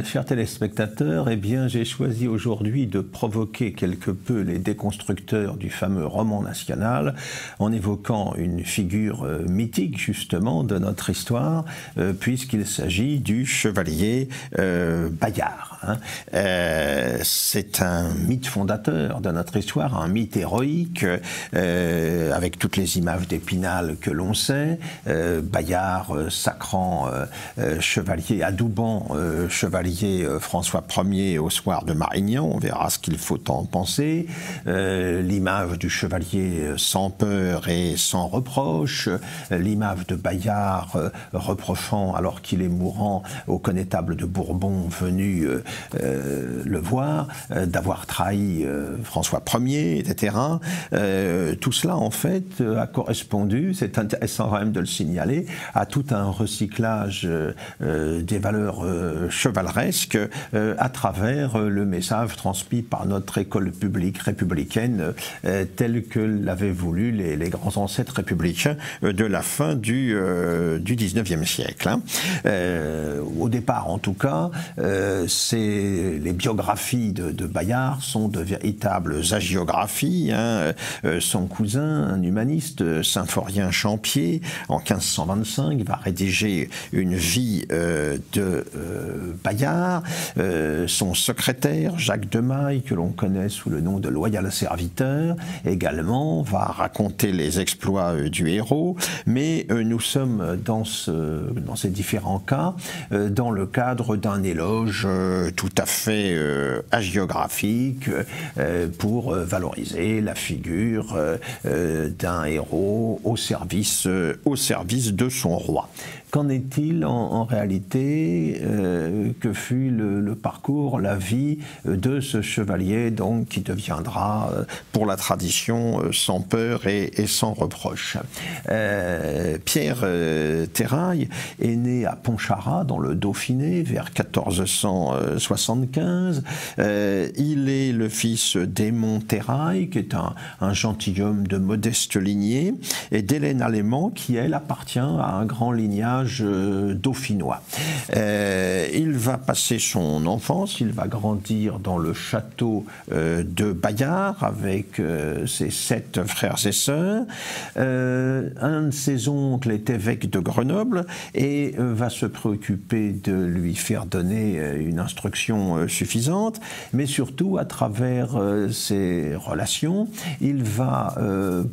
chers téléspectateurs, eh bien, j'ai choisi aujourd'hui de provoquer quelque peu les déconstructeurs du fameux roman national en évoquant une figure mythique, justement, de notre histoire, puisqu'il s'agit du chevalier Bayard. C'est un mythe fondateur de notre histoire, un mythe héroïque, avec toutes les images d'Épinal que l'on sait, Bayard sacrant chevalier, adoubant chevalier François Ier au soir de Marignan, on verra ce qu'il faut en penser, l'image du chevalier sans peur et sans reproche, l'image de Bayard reprochant, alors qu'il est mourant, au connétable de Bourbon venu le voir, d'avoir trahi François Ier, etc. Tout cela, en fait, a correspondu, c'est intéressant quand même de le signaler, à tout un recyclage des valeurs chevaleresques à travers le message transmis par notre école publique républicaine tel que l'avaient voulu les grands ancêtres républicains de la fin du 19e siècle. Au départ, en tout cas, les biographies de Bayard sont de véritables hagiographies. Son cousin, un humaniste, Symphorien Champier, en 1525, va rédiger une vie de Bayard. Son secrétaire, Jacques de Maille, que l'on connaît sous le nom de Loyal Serviteur, également va raconter les exploits du héros, mais nous sommes dans ces différents cas dans le cadre d'un éloge tout à fait hagiographique pour valoriser la figure d'un héros au service de son roi. Qu'en est-il en réalité que fut le parcours, la vie de ce chevalier donc qui deviendra pour la tradition sans peur et sans reproche. Pierre Terrail est né à Pontcharrat dans le Dauphiné vers 1475. Il est le fils d'Aymon Terrail qui est un gentilhomme de modeste lignée et d'Hélène Allément qui elle appartient à un grand lignage dauphinois. Il va passer son enfance, il va grandir dans le château de Bayard avec ses 7 frères et sœurs. Un de ses oncles est évêque de Grenoble et va se préoccuper de lui faire donner une instruction suffisante, mais surtout à travers ses relations, il va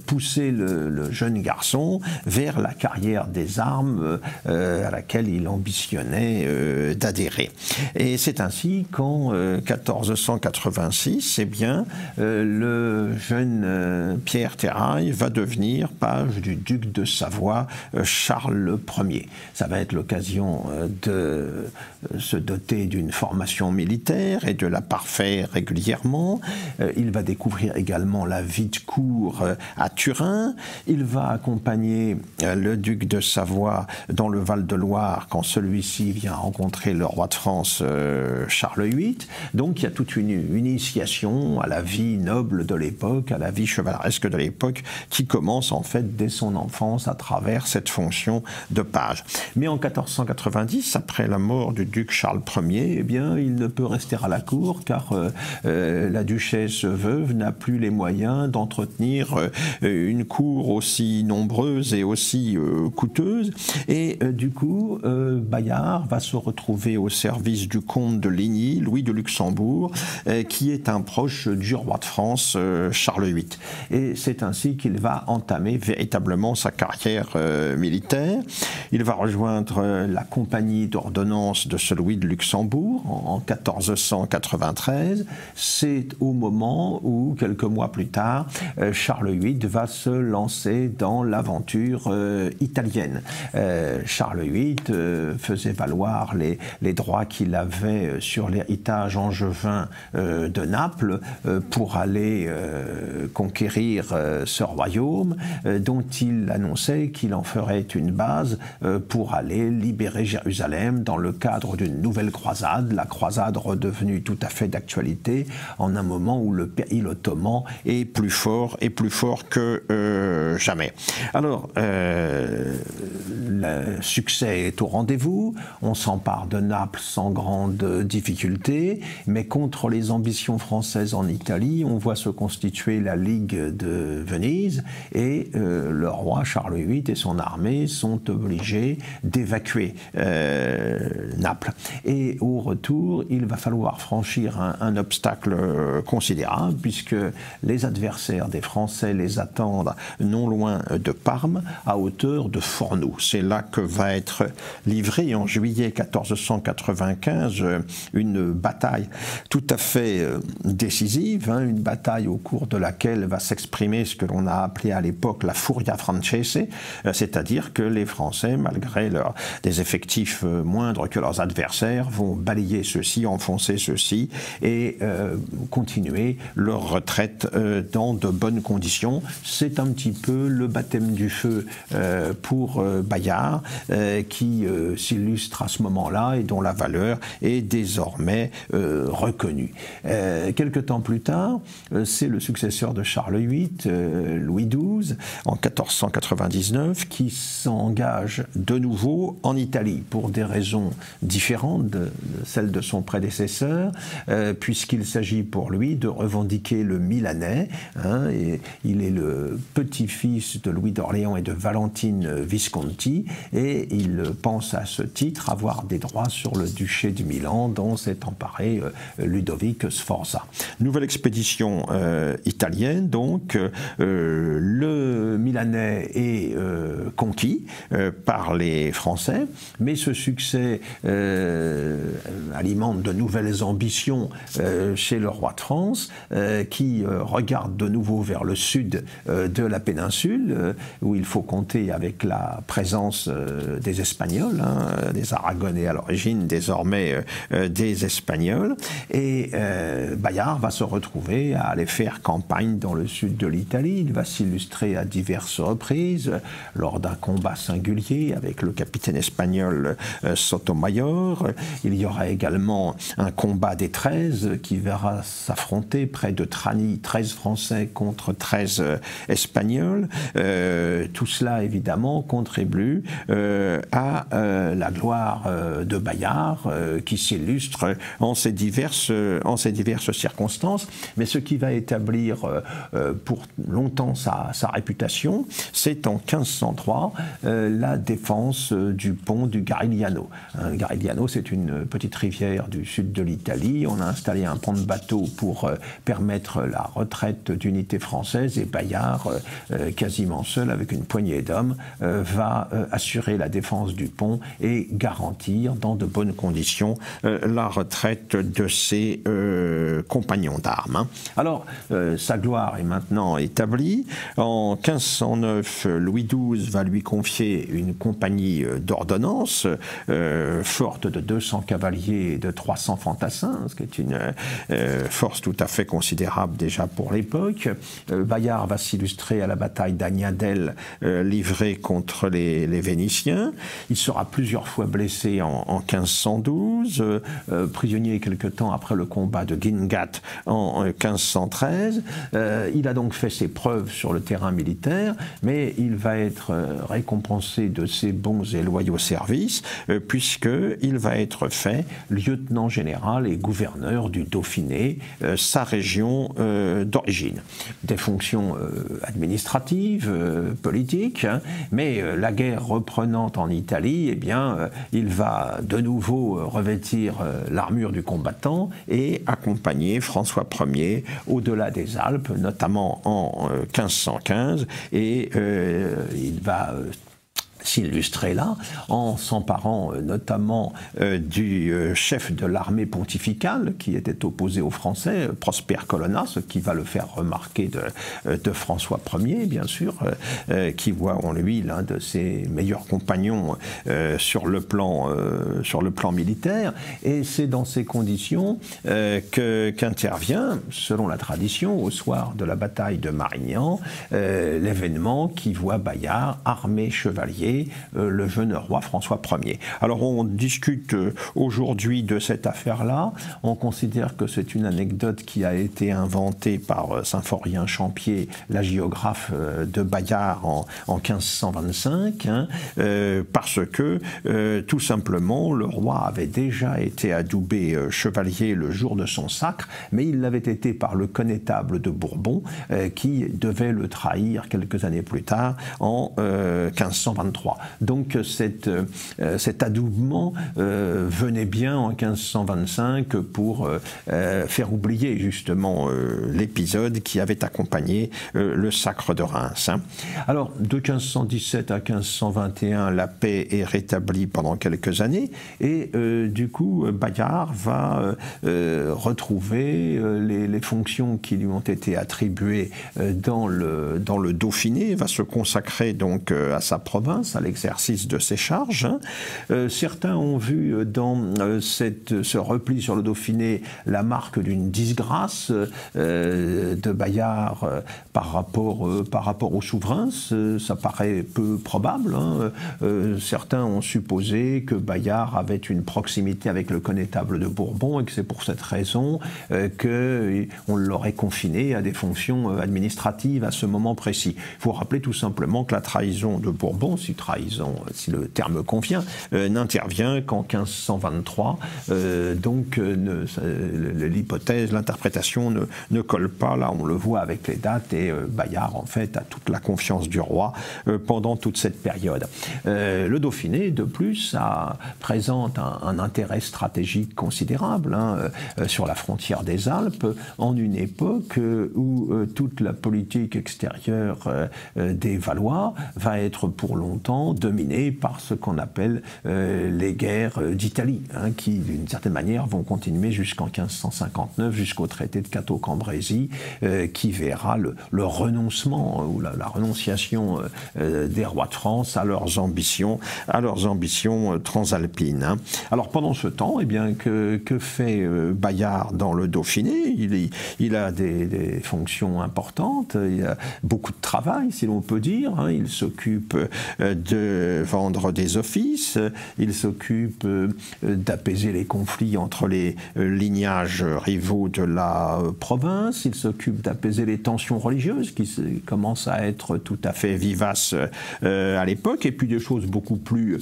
pousser le jeune garçon vers la carrière des armes à laquelle il ambitionnait d'adhérer. Et c'est ainsi qu'en 1486, eh bien, le jeune Pierre Terrail va devenir page du duc de Savoie Charles Ier. Ça va être l'occasion de se doter d'une formation militaire et de la parfaire régulièrement. Il va découvrir également la vie de cour à Turin. Il va accompagner le duc de Savoie dans le Val-de-Loire quand celui-ci vient rencontrer le roi de France Charles VIII. Donc il y a toute une initiation à la vie noble de l'époque, à la vie chevaleresque de l'époque qui commence en fait dès son enfance à travers cette fonction de page. Mais en 1490, après la mort du duc Charles Ier, eh bien il ne peut rester à la cour car la duchesse veuve n'a plus les moyens d'entretenir une cour aussi nombreuse et aussi coûteuse. Et du coup, Bayard va se retrouver au service du comte de Ligny, Louis de Luxembourg, qui est un proche du roi de France, Charles VIII. Et c'est ainsi qu'il va entamer véritablement sa carrière militaire. Il va rejoindre la compagnie d'ordonnance de ce Louis de Luxembourg en 1493. C'est au moment où, quelques mois plus tard, Charles VIII va se lancer dans l'aventure italienne. Charles VIII faisait valoir les droits qu'il avait sur l'héritage angevin de Naples pour aller conquérir ce royaume dont il annonçait qu'il en ferait une base pour aller libérer Jérusalem dans le cadre d'une nouvelle croisade, la croisade redevenue tout à fait d'actualité en un moment où le péril ottoman est plus fort que jamais. Alors, succès est au rendez-vous, on s'empare de Naples sans grande difficulté, mais contre les ambitions françaises en Italie, on voit se constituer la Ligue de Venise et le roi Charles VIII et son armée sont obligés d'évacuer Naples. Et au retour, il va falloir franchir un obstacle considérable puisque les adversaires des Français les attendent non loin de Parme, à hauteur de Fornoux. C'est là que va être livrée en juillet 1495 une bataille tout à fait décisive, une bataille au cours de laquelle va s'exprimer ce que l'on a appelé à l'époque la Furia Francese, c'est-à-dire que les Français, malgré des effectifs moindres que leurs adversaires, vont balayer ceux-ci, enfoncer ceux-ci et continuer leur retraite dans de bonnes conditions. C'est un petit peu le baptême du feu pour Bayard qui s'illustre à ce moment-là et dont la valeur est désormais reconnue. Quelque temps plus tard, c'est le successeur de Charles VIII, Louis XII, en 1499, qui s'engage de nouveau en Italie pour des raisons différentes de celles de son prédécesseur, puisqu'il s'agit pour lui de revendiquer le Milanais. Et il est le petit-fils de Louis d'Orléans et de Valentine Visconti, et il pense à ce titre avoir des droits sur le duché de Milan, dont s'est emparé Ludovic Sforza. Nouvelle expédition italienne, donc le Milanais est conquis par les Français, mais ce succès alimente de nouvelles ambitions chez le roi de France, qui regarde de nouveau vers le sud de la péninsule, où il faut compter avec la présence des Espagnols, des Aragonais à l'origine, désormais des Espagnols, et Bayard va se retrouver à aller faire campagne dans le sud de l'Italie. Il va s'illustrer à diverses reprises lors d'un combat singulier avec le capitaine espagnol Sotomayor. Il y aura également un combat des 13 qui verra s'affronter près de Trani 13 Français contre 13 Espagnols. Tout cela évidemment contribue à la gloire de Bayard qui s'illustre en ces diverses circonstances. Mais ce qui va établir pour longtemps sa réputation, c'est en 1503 la défense du pont du Garigliano. Le Garigliano, c'est une petite rivière du sud de l'Italie. On a installé un pont de bateau pour permettre la retraite d'unités françaises, et Bayard, quasiment seul avec une poignée d'hommes, va assurer la défense du pont et garantir dans de bonnes conditions la retraite de ses compagnons d'armes. Alors, sa gloire est maintenant établie. En 1509, Louis XII va lui confier une compagnie d'ordonnance forte de 200 cavaliers et de 300 fantassins, ce qui est une force tout à fait considérable déjà pour l'époque. Bayard va s'illustrer à la bataille d'Agnadel livrée contre les Vénitiens. Il sera plusieurs fois blessé en 1512, prisonnier quelque temps après le combat de Guingat en 1513. Il a donc fait ses preuves sur le terrain militaire, mais il va être récompensé de ses bons et loyaux services, puisqu'il va être fait lieutenant général et gouverneur du Dauphiné, sa région d'origine. Des fonctions administratives, politiques, mais la guerre reprenant en Italie, eh bien, il va de nouveau revêtir l'armure du combattant et accompagner François Ier au-delà des Alpes, notamment en 1515, et il va s'illustrer là, en s'emparant notamment du chef de l'armée pontificale qui était opposé aux Français, Prosper Colonna, ce qui va le faire remarquer de François Ier, bien sûr, qui voit en lui l'un de ses meilleurs compagnons sur le plan militaire. Et c'est dans ces conditions qu'intervient, selon la tradition, au soir de la bataille de Marignan, l'événement qui voit Bayard, armé chevalier, et le jeune roi François Ier. Alors on discute aujourd'hui de cette affaire-là. On considère que c'est une anecdote qui a été inventée par Symphorien Champier, l'hagiographe de Bayard en 1525, parce que tout simplement le roi avait déjà été adoubé chevalier le jour de son sacre, mais il l'avait été par le connétable de Bourbon qui devait le trahir quelques années plus tard en 1523. Donc cet adoubement venait bien en 1525 pour faire oublier justement l'épisode qui avait accompagné le sacre de Reims. Alors de 1517 à 1521, la paix est rétablie pendant quelques années et du coup Bayard va retrouver les fonctions qui lui ont été attribuées dans le Dauphiné, va se consacrer donc à sa province, à l'exercice de ses charges. Certains ont vu dans ce repli sur le Dauphiné la marque d'une disgrâce de Bayard par rapport au souverain. Ça paraît peu probable. Certains ont supposé que Bayard avait une proximité avec le connétable de Bourbon et que c'est pour cette raison qu'on l'aurait confiné à des fonctions administratives à ce moment précis. Il faut rappeler tout simplement que la trahison de Bourbon, si le terme convient, n'intervient qu'en 1523. Donc l'hypothèse, l'interprétation ne colle pas. Là, on le voit avec les dates et Bayard, en fait, a toute la confiance du roi pendant toute cette période. Le Dauphiné, de plus, présente un intérêt stratégique considérable sur la frontière des Alpes, en une époque où toute la politique extérieure des Valois va être pour longtemps dominée par ce qu'on appelle les guerres d'Italie, qui d'une certaine manière vont continuer jusqu'en 1559, jusqu'au traité de Cateau-Cambrésis, qui verra le renoncement ou la renonciation des rois de France à leurs ambitions transalpines. Alors pendant ce temps, eh bien, que fait Bayard dans le Dauphiné? Il a des fonctions importantes, il a beaucoup de travail, si l'on peut dire. Il s'occupe de vendre des offices, il s'occupe d'apaiser les conflits entre les lignages rivaux de la province, il s'occupe d'apaiser les tensions religieuses qui commencent à être tout à fait vivaces à l'époque, et puis des choses beaucoup plus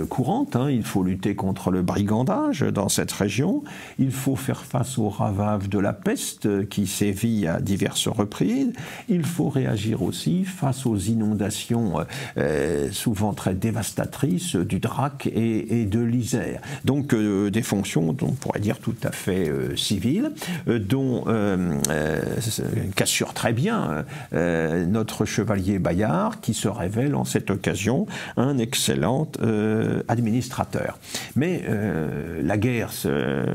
courantes. Il faut lutter contre le brigandage dans cette région, il faut faire face aux ravages de la peste qui sévit à diverses reprises, il faut réagir aussi face aux inondations souvent très dévastatrices du Drac et de l'Isère. Donc des fonctions, on pourrait dire, tout à fait civiles, qu'assure très bien notre chevalier Bayard, qui se révèle en cette occasion un excellent administrateur. Mais la guerre se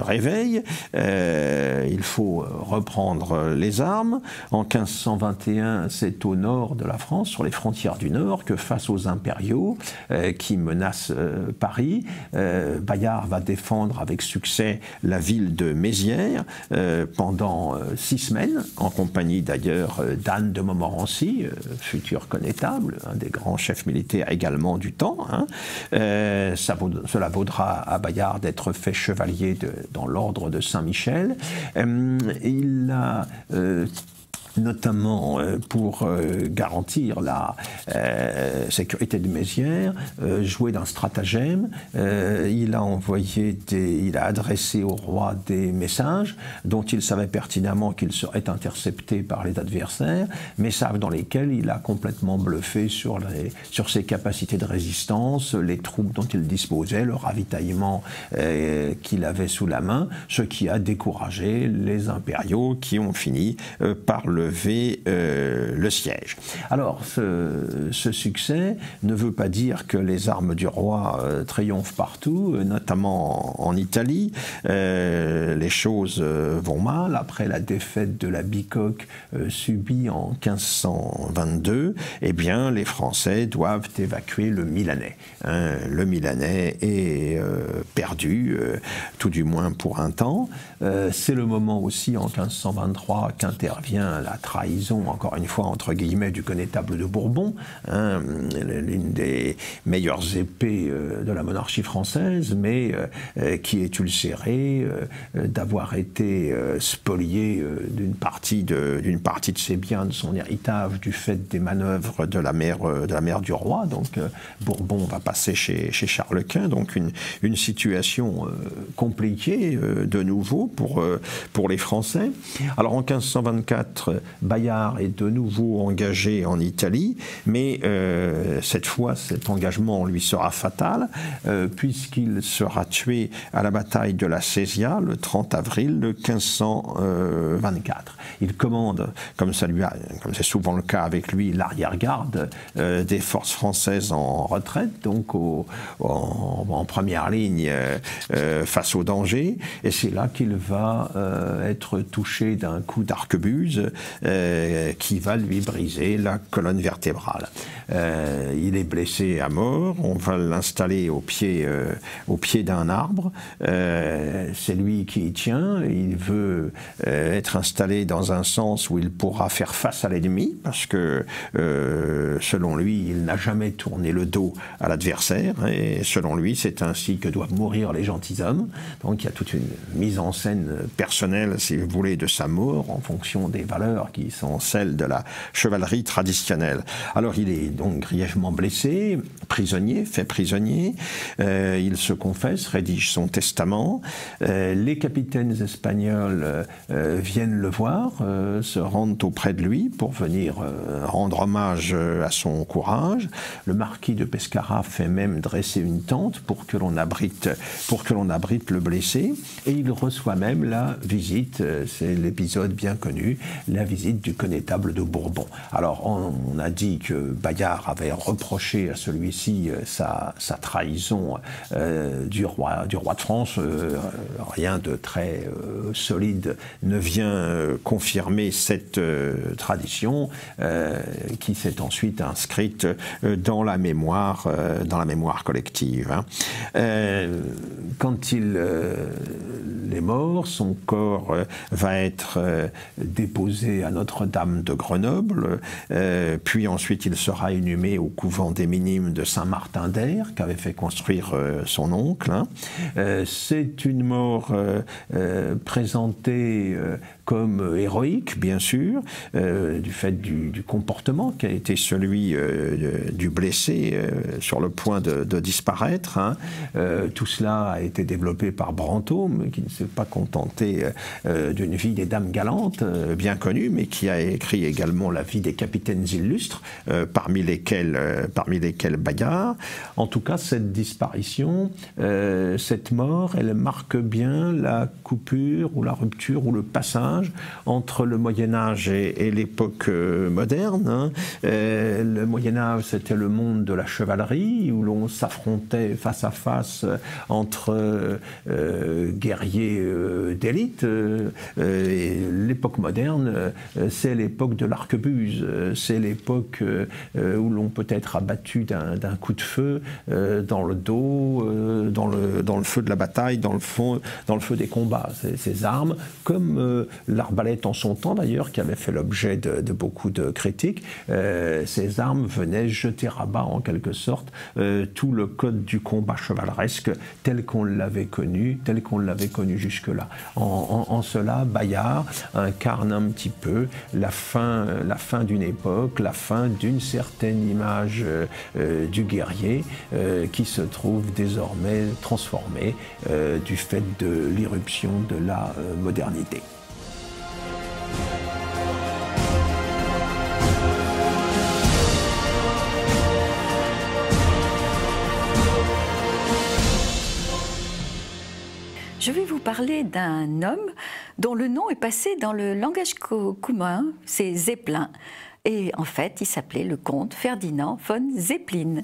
réveille, il faut reprendre les armes. En 1521, c'est au nord de la France, sur les frontières du Nord, que face aux impériaux qui menacent Paris, Bayard va défendre avec succès la ville de Mézières pendant 6 semaines, en compagnie d'ailleurs d'Anne de Montmorency, futur connétable, un des grands chefs militaires également du temps. Cela vaudra à Bayard d'être fait chevalier dans l'ordre de Saint-Michel. Il a notamment pour garantir la sécurité de Mézières, joué d'un stratagème. Il a adressé au roi des messages dont il savait pertinemment qu'ils seraient interceptés par les adversaires, messages dans lesquels il a complètement bluffé sur ses capacités de résistance, les troupes dont il disposait, le ravitaillement qu'il avait sous la main, ce qui a découragé les impériaux qui ont fini par lever le siège. Alors, ce succès ne veut pas dire que les armes du roi triomphent partout, notamment en Italie. Les choses vont mal. Après la défaite de la Bicoque subie en 1522, eh bien, les Français doivent évacuer le Milanais. Le Milanais est perdu, tout du moins pour un temps. C'est le moment aussi, en 1523, qu'intervient la la trahison, encore une fois, entre guillemets, du connétable de Bourbon, hein, l'une des meilleures épées de la monarchie française, mais qui est ulcérée d'avoir été spoliée d'une partie de ses biens, de son héritage, du fait des manœuvres de la mère du roi. Donc Bourbon va passer chez Charles Quint, donc une situation compliquée de nouveau pour les Français. Alors en 1524, Bayard est de nouveau engagé en Italie, mais cette fois cet engagement lui sera fatal puisqu'il sera tué à la bataille de la Sésia le 30 avril 1524. Il commande, comme c'est souvent le cas avec lui, l'arrière-garde des forces françaises en retraite, donc en première ligne face au danger, et c'est là qu'il va être touché d'un coup d'arquebuse qui va lui briser la colonne vertébrale. Il est blessé à mort, on va l'installer au pied d'un arbre, c'est lui qui y tient, il veut être installé dans un sens où il pourra faire face à l'ennemi, parce que selon lui, il n'a jamais tourné le dos à l'adversaire, et selon lui, c'est ainsi que doivent mourir les gentilshommes. Donc il y a toute une mise en scène personnelle, si vous voulez, de sa mort, en fonction des valeurs qui sont celles de la chevalerie traditionnelle. Alors il est donc grièvement blessé, fait prisonnier, il se confesse, rédige son testament, les capitaines espagnols viennent le voir, se rendent auprès de lui pour venir rendre hommage à son courage. Le marquis de Pescara fait même dresser une tente pour que l'on abrite le blessé, et il reçoit même la visite, c'est l'épisode bien connu, la visite du connétable de Bourbon. Alors on a dit que Bayard avait reproché à celui-ci sa trahison du roi de France. Rien de très solide ne vient confirmer cette tradition qui s'est ensuite inscrite dans la mémoire collective. Quand il est mort, son corps va être déposé à Notre-Dame de Grenoble, puis ensuite il sera inhumé au couvent des Minimes de Saint-Martin d'Air, qu'avait fait construire son oncle. C'est une mort présentée comme héroïque, bien sûr, du fait du comportement qui a été celui du blessé sur le point de disparaître. Tout cela a été développé par Brantôme, qui ne s'est pas contenté d'une vie des dames galantes, bien connues, mais qui a écrit également la vie des capitaines illustres, parmi lesquels Bayard. En tout cas, cette disparition, cette mort, elle marque bien la coupure ou la rupture ou le passage entre le Moyen-Âge et l'époque moderne. Le Moyen-Âge, c'était le monde de la chevalerie, où l'on s'affrontait face à face entre guerriers d'élite. L'époque moderne, c'est l'époque de l'arquebuse, c'est l'époque où l'on peut être abattu d'un coup de feu dans le dos, dans le feu de la bataille, dans le feu des combats. Ces armes, comme l'arbalète en son temps d'ailleurs, qui avait fait l'objet de beaucoup de critiques, ces armes venaient jeter à bas en quelque sorte tout le code du combat chevaleresque tel qu'on l'avait connu jusque-là. En cela, Bayard incarne un petit peu la fin d'une époque, la fin d'une certaine image du guerrier qui se trouve désormais transformée du fait de l'irruption de la modernité. Je vais vous parler d'un homme dont le nom est passé dans le langage commun, c'est Zeppelin. Et en fait, il s'appelait le comte Ferdinand von Zeppelin.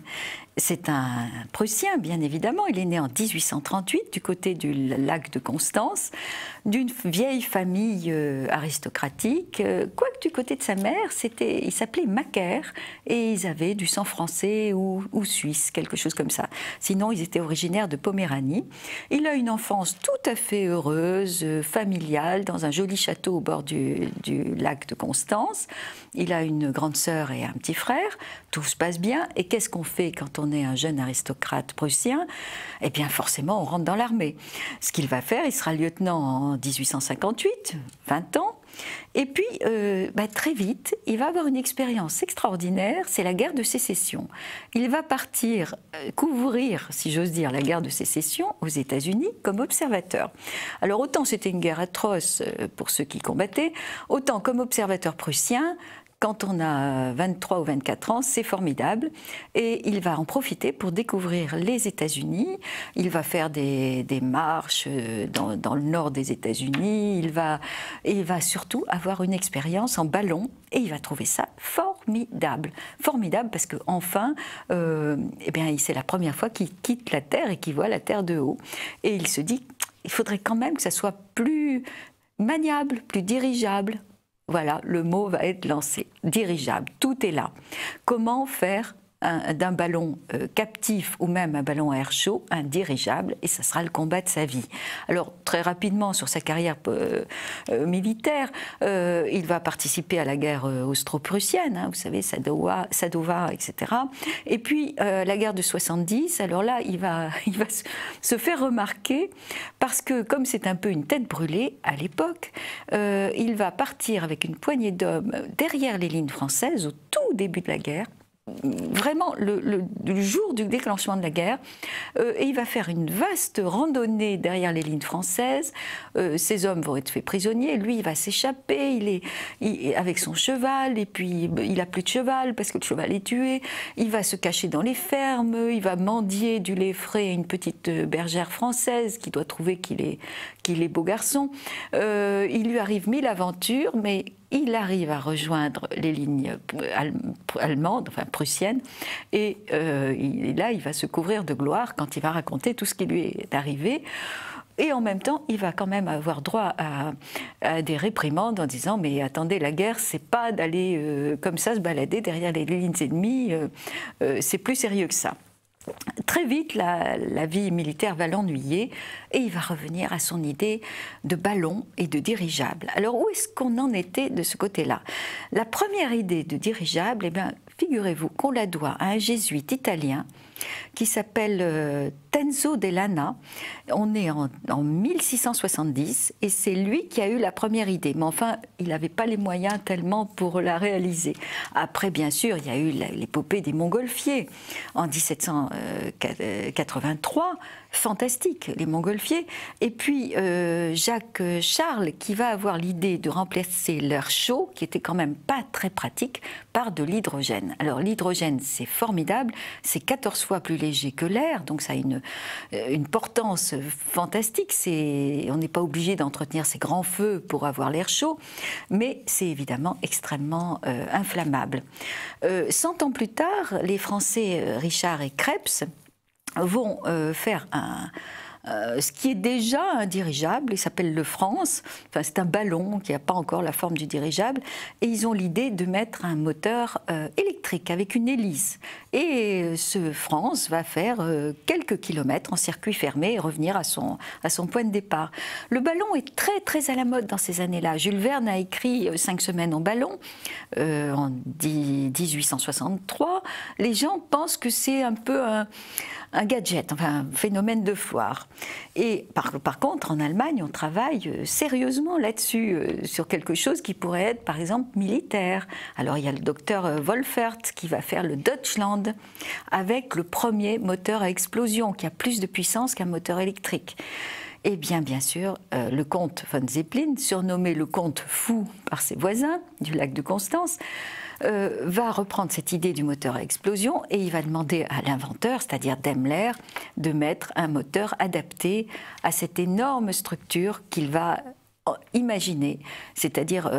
c'est un Prussien, bien évidemment. Il est né en 1838 du côté du lac de Constance, d'une vieille famille aristocratique. Quoique du côté de sa mère, il s'appelait Macaire et ils avaient du sang français ou suisse, quelque chose comme ça. Sinon, ils étaient originaires de Poméranie. Il a une enfance tout à fait heureuse, familiale, dans un joli château au bord du lac de Constance. Il a une grande sœur et un petit frère. Tout se passe bien. Et qu'est-ce qu'on fait quand on est un jeune aristocrate prussien? Eh bien, forcément, on rentre dans l'armée. Ce qu'il va faire, il sera lieutenant en 1858, 20 ans. Et puis, très vite, il va avoir une expérience extraordinaire, c'est la guerre de sécession. Il va partir couvrir, si j'ose dire, la guerre de sécession aux États-Unis comme observateur. Alors, autant c'était une guerre atroce pour ceux qui combattaient, autant comme observateur prussien, quand on a 23 ou 24 ans, c'est formidable. Et il va en profiter pour découvrir les États-Unis. Il va faire des marches dans le nord des États-Unis. Il va surtout avoir une expérience en ballon. Et il va trouver ça formidable. Formidable parce qu'enfin, c'est la première fois qu'il quitte la Terre et qu'il voit la Terre de haut. Et il se dit, il faudrait quand même que ça soit plus maniable, plus dirigeable. Voilà, le mot va être lancé. Dirigeable, tout est là. Comment faire d'un ballon captif ou même un ballon à air chaud, un dirigeable, et ça sera le combat de sa vie. Alors, très rapidement, sur sa carrière militaire, il va participer à la guerre austro-prussienne, vous savez, Sadowa, etc. Et puis, la guerre de 70, alors là, il va se faire remarquer parce que, comme c'est un peu une tête brûlée à l'époque, il va partir avec une poignée d'hommes derrière les lignes françaises au tout début de la guerre, vraiment le jour du déclenchement de la guerre, et il va faire une vaste randonnée derrière les lignes françaises. Ces hommes vont être faits prisonniers, lui il va s'échapper, avec son cheval, et puis il n'a plus de cheval parce que le cheval est tué. Il va se cacher dans les fermes, il va mendier du lait frais à une petite bergère française qui doit trouver qu'il est beau garçon. Il lui arrive 1000 aventures, mais il arrive à rejoindre les lignes allemandes, enfin prussiennes, et là, il va se couvrir de gloire quand il va raconter tout ce qui lui est arrivé. Et en même temps, il va quand même avoir droit à des réprimandes en disant « Mais attendez, la guerre, c'est pas d'aller comme ça se balader derrière les lignes ennemies, c'est plus sérieux que ça ». Très vite, la vie militaire va l'ennuyer et il va revenir à son idée de ballon et de dirigeable. Alors, où est-ce qu'on en était de ce côté-là? La première idée de dirigeable, figurez-vous qu'on la doit à un jésuite italien qui s'appelle Tenzo Dell'Anna. On est en 1670 et c'est lui qui a eu la première idée. Mais enfin, il n'avait pas les moyens tellement pour la réaliser. Après, bien sûr, il y a eu l'épopée des Montgolfiers en 1783. Fantastique, les Montgolfiers. Et puis Jacques Charles qui va avoir l'idée de remplacer l'air chaud, qui était quand même pas très pratique, par de l'hydrogène. Alors l'hydrogène, c'est formidable, c'est 14 fois plus léger que l'air, donc ça a une portance fantastique. On n'est pas obligé d'entretenir ces grands feux pour avoir l'air chaud, mais c'est évidemment extrêmement inflammable. 100 ans plus tard, les Français Richard et Krebs vont faire ce qui est déjà un dirigeable, il s'appelle le France, enfin, c'est un ballon qui n'a pas encore la forme du dirigeable, et ils ont l'idée de mettre un moteur électrique avec une hélice. Et ce France va faire quelques kilomètres en circuit fermé et revenir à son point de départ. Le ballon est très très à la mode dans ces années-là. Jules Verne a écrit 5 semaines en ballon en 1863. Les gens pensent que c'est un peu un gadget, enfin un phénomène de foire. Et par contre, en Allemagne, on travaille sérieusement là-dessus, sur quelque chose qui pourrait être, par exemple, militaire. Alors, il y a le docteur Wolfert qui va faire le Deutschland avec le premier moteur à explosion, qui a plus de puissance qu'un moteur électrique. Et bien sûr, le comte von Zeppelin, surnommé le comte fou par ses voisins du lac de Constance, va reprendre cette idée du moteur à explosion et il va demander à l'inventeur, c'est-à-dire Daimler, de mettre un moteur adapté à cette énorme structure qu'il va imaginée, c'est-à-dire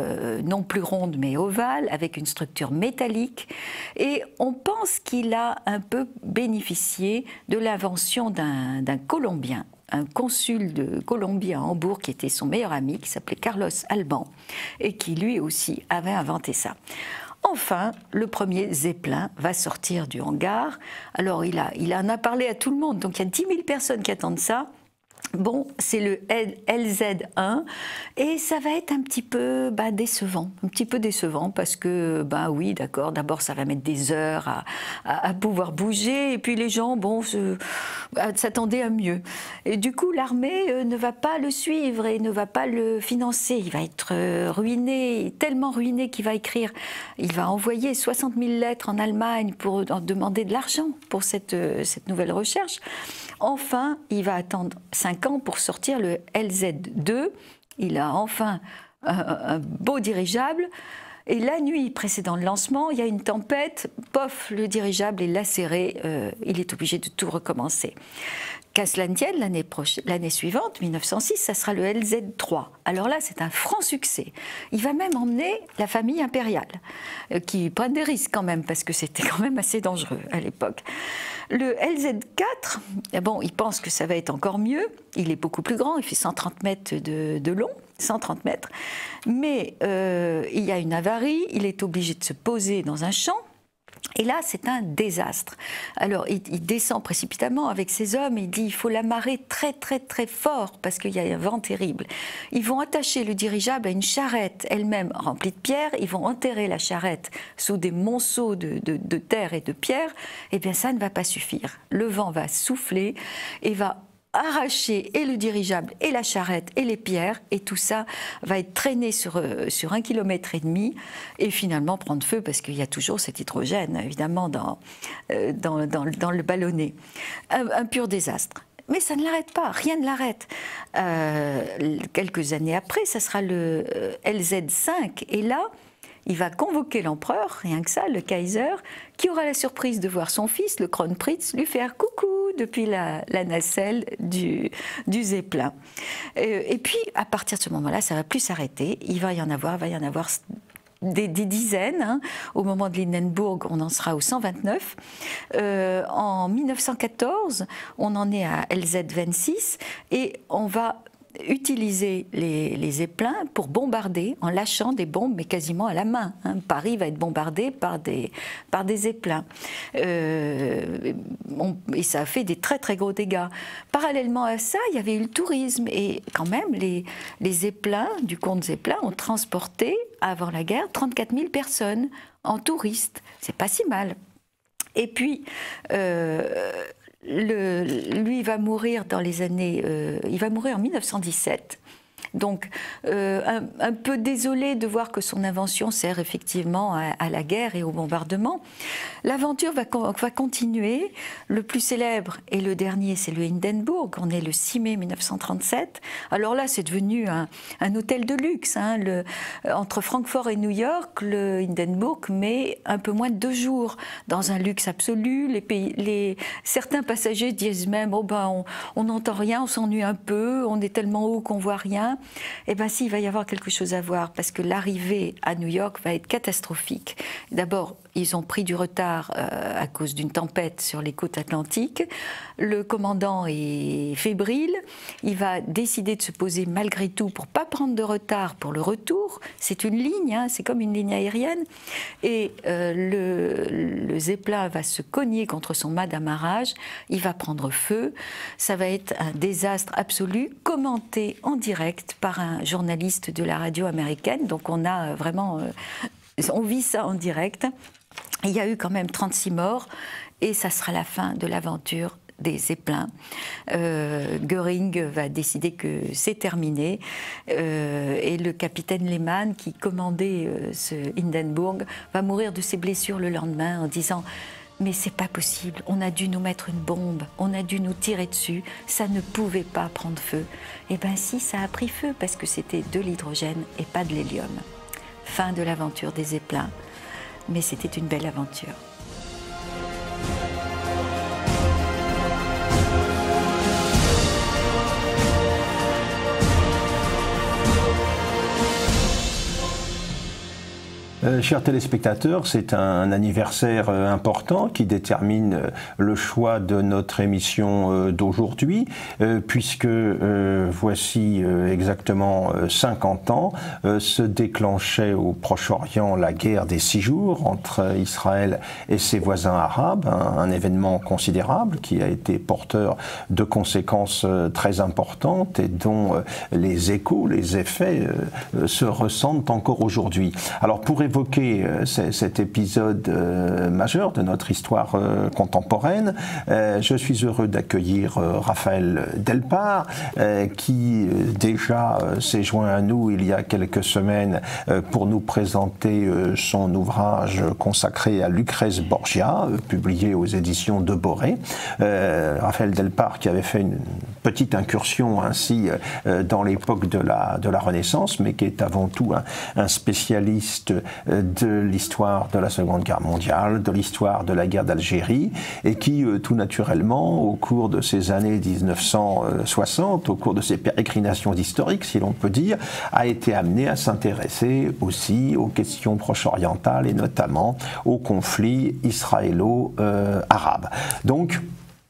non plus ronde mais ovale, avec une structure métallique. Et on pense qu'il a un peu bénéficié de l'invention d'un Colombien, un consul de Colombie à Hambourg qui était son meilleur ami, qui s'appelait Carlos Alban, et qui lui aussi avait inventé ça. Enfin, le premier Zeppelin va sortir du hangar. Alors, il en a parlé à tout le monde, donc il y a 10 000 personnes qui attendent ça. Bon, c'est le LZ1 et ça va être un petit peu décevant, parce que, oui, d'accord, d'abord ça va mettre des heures à pouvoir bouger et puis les gens, s'attendaient à mieux. Et du coup, l'armée ne va pas le suivre et ne va pas le financer. Il va être ruiné, tellement ruiné qu'il va il va envoyer 60 000 lettres en Allemagne pour demander de l'argent pour cette nouvelle recherche. Enfin, il va attendre 5 ans pour sortir le LZ2. Il a enfin un beau dirigeable. Et la nuit précédant le lancement, il y a une tempête. Pof, le dirigeable est lacéré. Il est obligé de tout recommencer. Qu'à cela ne tienne, l'année suivante, 1906, ça sera le LZ3. Alors là, c'est un franc succès. Il va même emmener la famille impériale, qui prennent des risques quand même, parce que c'était quand même assez dangereux à l'époque. Le LZ4, il pense que ça va être encore mieux. Il est beaucoup plus grand, il fait 130 mètres de long. 130 mètres. Mais il y a une avarie, il est obligé de se poser dans un champ. Et là, c'est un désastre. Alors, il descend précipitamment avec ses hommes, il dit il faut l'amarrer très, très, très fort parce qu'il y a un vent terrible. Ils vont attacher le dirigeable à une charrette elle-même remplie de pierres, ils vont enterrer la charrette sous des monceaux de terre et de pierres. Eh bien, ça ne va pas suffire. Le vent va souffler et va arracher et le dirigeable et la charrette et les pierres, et tout ça va être traîné sur 1,5 km et finalement prendre feu parce qu'il y a toujours cet hydrogène évidemment dans le ballonnet. Un pur désastre. Mais ça ne l'arrête pas, rien ne l'arrête. Quelques années après, ça sera le LZ5, et là, il va convoquer l'empereur, rien que ça, le Kaiser, qui aura la surprise de voir son fils, le Kronprinz, lui faire coucou depuis la nacelle du Zeppelin. Et puis, à partir de ce moment-là, ça ne va plus s'arrêter. Il va y en avoir des dizaines. Au moment de l'Hindenburg, on en sera au 129. En 1914, on en est à LZ26 et on va utiliser les Zeppelins pour bombarder en lâchant des bombes, mais quasiment à la main. Paris va être bombardé par des Zeppelins. Et ça a fait des très très gros dégâts. Parallèlement à ça, il y avait eu le tourisme. Et quand même, les Zeppelins, du comte Zeppelin, ont transporté, avant la guerre, 34 000 personnes en touristes. C'est pas si mal. Et puis, lui va mourir il va mourir en 1917. Donc, un peu désolé de voir que son invention sert effectivement à la guerre et au bombardement. L'aventure va continuer. Le plus célèbre et le dernier, c'est le Hindenburg. On est le 6 mai 1937. Alors là, c'est devenu un hôtel de luxe. Entre Francfort et New York, le Hindenburg met un peu moins de 2 jours dans un luxe absolu. Certains passagers disent même on n'entend rien, on s'ennuie un peu, on est tellement haut qu'on voit rien. Eh bien, si, il va y avoir quelque chose à voir, parce que l'arrivée à New York va être catastrophique. D'abord, ils ont pris du retard à cause d'une tempête sur les côtes atlantiques. Le commandant est fébrile. Il va décider de se poser malgré tout pour ne pas prendre de retard pour le retour. C'est une ligne, c'est comme une ligne aérienne. Et le Zeppelin va se cogner contre son mât d'amarrage. Il va prendre feu. Ça va être un désastre absolu, commenté en direct par un journaliste de la radio américaine. Donc on a vraiment... on vit ça en direct. Il y a eu quand même 36 morts et ça sera la fin de l'aventure des Zeppelins. Göring va décider que c'est terminé et le capitaine Lehmann, qui commandait ce Hindenburg, va mourir de ses blessures le lendemain en disant « Mais c'est pas possible, on a dû nous mettre une bombe, on a dû nous tirer dessus, ça ne pouvait pas prendre feu. » Eh bien si, ça a pris feu parce que c'était de l'hydrogène et pas de l'hélium. Fin de l'aventure des Zeppelins. Mais c'était une belle aventure. Chers téléspectateurs, c'est un anniversaire important qui détermine le choix de notre émission d'aujourd'hui, puisque voici exactement 50 ans se déclenchait au Proche-Orient la guerre des 6 jours entre Israël et ses voisins arabes, un événement considérable qui a été porteur de conséquences très importantes et dont les échos, les effets se ressentent encore aujourd'hui. Alors pour évoquer cet épisode majeur de notre histoire contemporaine, je suis heureux d'accueillir Raphaël Delpar, qui déjà s'est joint à nous il y a quelques semaines pour nous présenter son ouvrage consacré à Lucrèce Borgia, publié aux éditions de Boré. Raphaël Delpar qui avait fait une petite incursion ainsi dans l'époque de la Renaissance, mais qui est avant tout un spécialiste de l'histoire de la Seconde Guerre mondiale, de l'histoire de la guerre d'Algérie, et qui tout naturellement, au cours de ces années 1960, au cours de ces pérégrinations historiques, si l'on peut dire, a été amené à s'intéresser aussi aux questions proche-orientales et notamment au conflit israélo-arabe. Donc,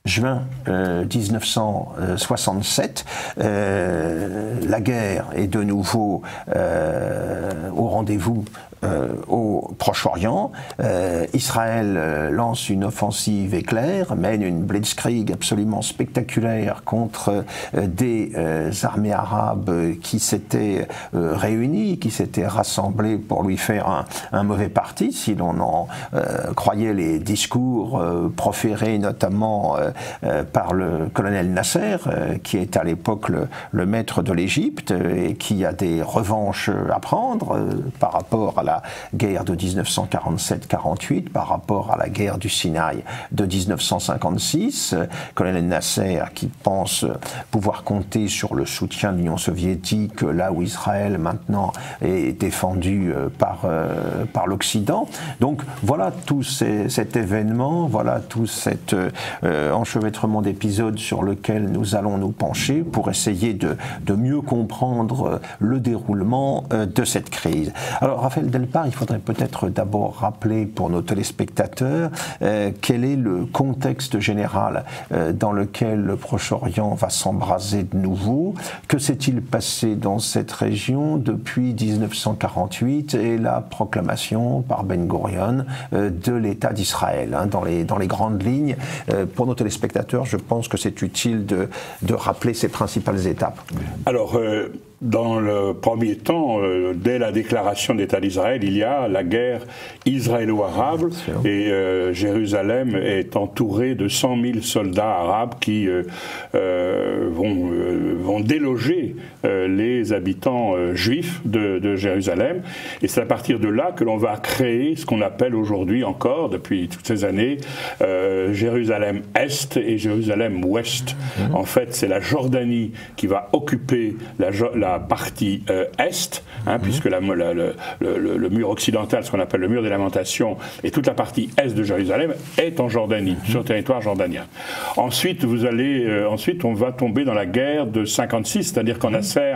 juin 1967, la guerre est de nouveau au rendez-vous au Proche-Orient. Israël lance une offensive éclair, mène une blitzkrieg absolument spectaculaire contre des armées arabes qui s'étaient réunies, qui s'étaient rassemblées pour lui faire un mauvais parti, si l'on en croyait les discours proférés notamment par le colonel Nasser, qui est à l'époque le maître de l'Égypte et qui a des revanches à prendre par rapport à la guerre de 1947-48, par rapport à la guerre du Sinaï de 1956. Colonel Nasser qui pense pouvoir compter sur le soutien de l'Union soviétique là où Israël maintenant est défendu par l'Occident. Donc voilà tout cet événement, voilà tout cet enchevêtrement d'épisodes sur lequel nous allons nous pencher pour essayer de mieux comprendre le déroulement de cette crise. Alors Raphaël Delpar, il faudrait peut-être d'abord rappeler pour nos téléspectateurs quel est le contexte général dans lequel le Proche-Orient va s'embraser de nouveau. Que s'est-il passé dans cette région depuis 1948 et la proclamation par Ben Gurion de l'État d'Israël, dans les grandes lignes. Pour nos téléspectateurs, je pense que c'est utile de rappeler ces principales étapes. Alors, dans le premier temps, dès la déclaration d'État d'Israël, il y a la guerre israélo-arabe et Jérusalem est entourée de 100 000 soldats arabes qui vont déloger les habitants juifs de Jérusalem. Et c'est à partir de là que l'on va créer ce qu'on appelle aujourd'hui encore, depuis toutes ces années, Jérusalem-Est et Jérusalem-Ouest. En fait, c'est la Jordanie qui va occuper la partie est, puisque le mur occidental, ce qu'on appelle le mur des lamentations, et toute la partie est de Jérusalem est en Jordanie, sur le territoire jordanien. Ensuite, on va tomber dans la guerre de 56, c'est-à-dire qu'en Nasser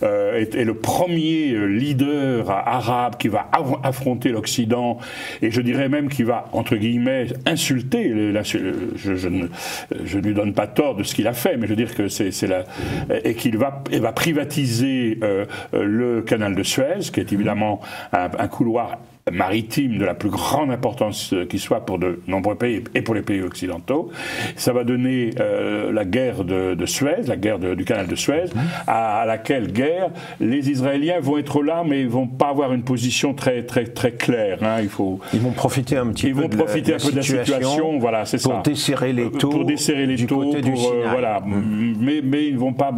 est le premier leader arabe qui va affronter l'Occident, et je dirais même qui va, entre guillemets, insulter. Je ne lui donne pas tort de ce qu'il a fait, mais je veux dire que et qu'il va privatiser le canal de Suez, qui est évidemment un couloir maritime de la plus grande importance qui soit pour de nombreux pays et pour les pays occidentaux. Ça va donner la guerre de Suez, la guerre du canal de Suez, à laquelle guerre les Israéliens vont être là, mais ils vont pas avoir une position très claire. Ils vont profiter un petit peu de la situation, voilà, c'est ça. Pour desserrer les taux. Pour desserrer les taux, voilà. Mais ils vont pas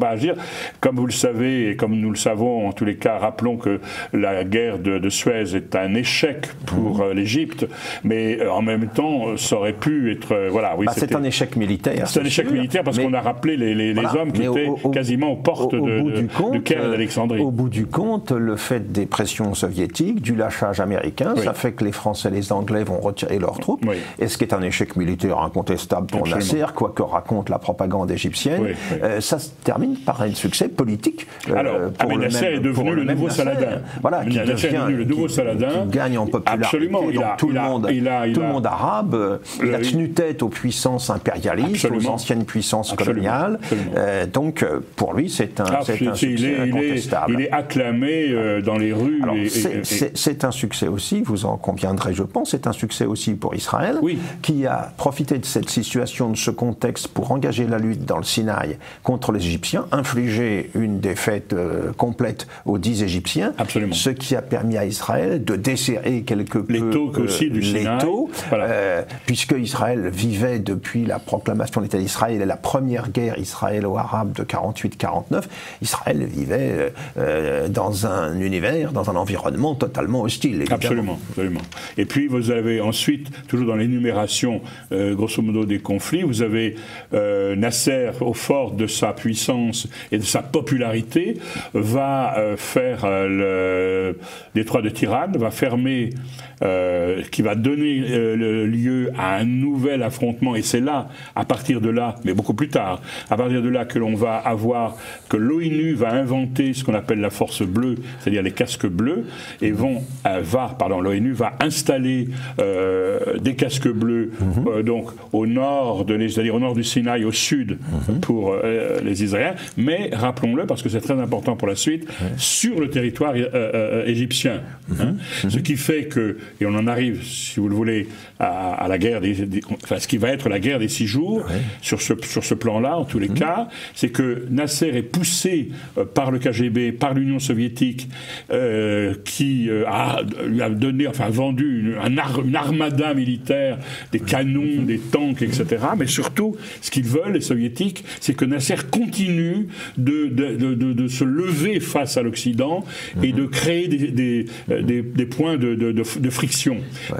agir. Comme vous le savez et comme nous le savons, en tous les cas, rappelons que la guerre de Suez est un échec pour l'Égypte, mais en même temps, ça aurait pu être... c'est un échec militaire. C'est un échec militaire parce qu'on a rappelé les hommes qui étaient quasiment aux portes de Caire et d'Alexandrie. Au bout du compte, le fait des pressions soviétiques, du lâchage américain, ça fait que les Français et les Anglais vont retirer leurs troupes, et ce qui est un échec militaire incontestable pour Nasser, quoi que raconte la propagande égyptienne, ça se termine par un succès politique. Alors, Nasser est devenu le nouveau Saladin. Voilà, qui devient le nouveau Saladin. Saladin. Qui gagne en popularité. Absolument. Tout le monde arabe. Il a tenu tête aux puissances impérialistes, aux anciennes puissances coloniales. Donc, pour lui, c'est un succès incontestable. Il est acclamé dans les rues. C'est un succès aussi, vous en conviendrez, je pense, c'est un succès aussi pour Israël, qui a profité de cette situation, de ce contexte, pour engager la lutte dans le Sinaï contre les Égyptiens, infliger une défaite complète aux 10 Égyptiens, ce qui a permis à Israël de desserrer quelque peu l'étau, puisque Israël vivait depuis la proclamation de l'État d'Israël et la première guerre israélo-arabe de 48-49, Israël vivait dans un univers, dans un environnement totalement hostile. Évidemment. Absolument. Et puis vous avez ensuite, toujours dans l'énumération grosso modo des conflits, vous avez Nasser, au fort de sa puissance et de sa popularité, va faire le détroit de Tirane, va fermer, qui va donner lieu à un nouvel affrontement, et c'est là, à partir de là, mais beaucoup plus tard, à partir de là que l'on va avoir, que l'ONU va inventer ce qu'on appelle la force bleue, c'est-à-dire les casques bleus, et l'ONU va installer des casques bleus donc au nord c'est-à-dire au nord du Sinaï, au sud pour les Israéliens, mais rappelons-le parce que c'est très important pour la suite, sur le territoire égyptien. Ce qui fait que, et on en arrive, si vous le voulez, à la guerre ce qui va être la guerre des 6 jours, sur ce plan-là, en tous les cas, c'est que Nasser est poussé par le KGB, par l'Union soviétique, qui lui a donné, vendu une armada militaire, des canons, des tanks, etc. Mais surtout, ce qu'ils veulent, les soviétiques, c'est que Nasser continue de se lever face à l'Occident et de créer des points de friction.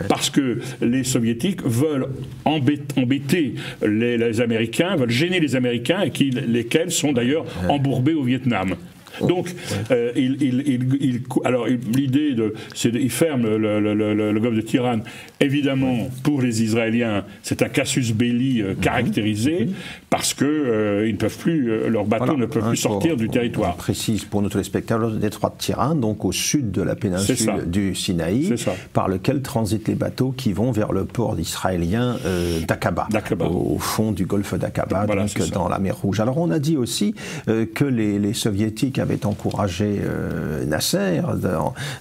Parce que les soviétiques veulent embêter les Américains, veulent gêner les Américains, et lesquels sont d'ailleurs embourbés au Vietnam. Donc, l'idée, c'est qu'il ferme le golfe de Tirane. Évidemment, pour les Israéliens, c'est un casus belli caractérisé, parce que ils ne peuvent plus, leurs bateaux ne peuvent plus sortir du territoire. On précise pour nos téléspectateurs, le détroit de Tirane, donc au sud de la péninsule du Sinaï, par lequel transitent les bateaux qui vont vers le port israélien d'Aqaba, au fond du golfe d'Aqaba, donc dans la mer Rouge. Alors, on a dit aussi que les soviétiques avait encouragé Nasser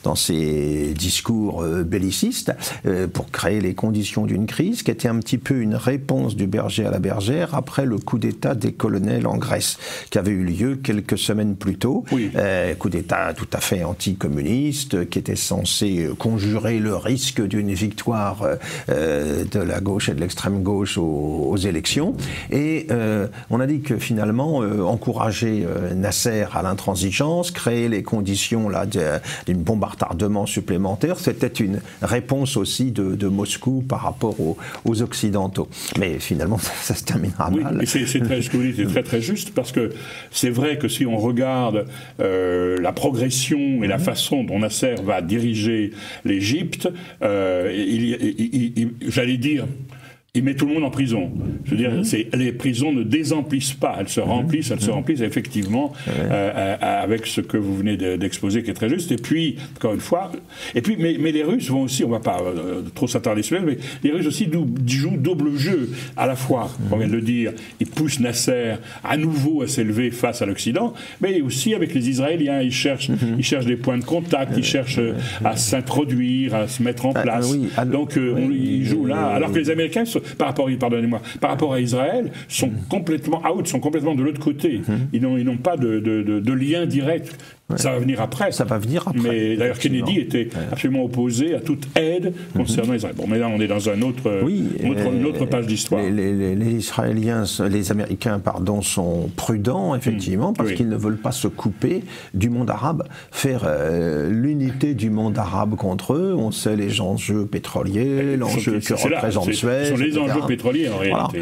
dans ses discours bellicistes pour créer les conditions d'une crise qui était un petit peu une réponse du berger à la bergère après le coup d'État des colonels en Grèce qui avait eu lieu quelques semaines plus tôt. Coup d'État tout à fait anticommuniste qui était censé conjurer le risque d'une victoire de la gauche et de l'extrême gauche aux élections. Et on a dit que finalement encourager Nasser à l'intransigeance, créer les conditions d'une bombe à retardement supplémentaire, c'était une réponse aussi de Moscou par rapport aux Occidentaux. Mais finalement, ça se terminera mal. Oui, c'est ce que vous dites est très très juste, parce que c'est vrai que si on regarde la progression et la façon dont Nasser va diriger l'Égypte, j'allais dire, il met tout le monde en prison. Je veux dire, les prisons ne désemplissent pas, elles se remplissent, effectivement avec ce que vous venez d'exposer qui est très juste. Et puis, encore une fois, mais les Russes vont aussi, on ne va pas trop s'attarder sur eux, mais les Russes aussi jouent double jeu. À la fois, on vient de le dire, ils poussent Nasser à nouveau à s'élever face à l'Occident, mais aussi avec les Israéliens, ils cherchent des points de contact, ils cherchent à s'introduire, à se mettre en place. Donc, ils jouent là, alors que les Américains par rapport à Israël, sont complètement out, sont complètement de l'autre côté. Ils n'ont pas de lien direct. Ça va venir après. Mais d'ailleurs, Kennedy était absolument opposé à toute aide concernant Israël. Bon, mais là, on est dans une autre page d'histoire. Les Américains, sont prudents, effectivement, parce qu'ils ne veulent pas se couper du monde arabe, faire l'unité du monde arabe contre eux. On sait les enjeux pétroliers, l'enjeu que représente Suez. Ce sont les enjeux pétroliers, en réalité.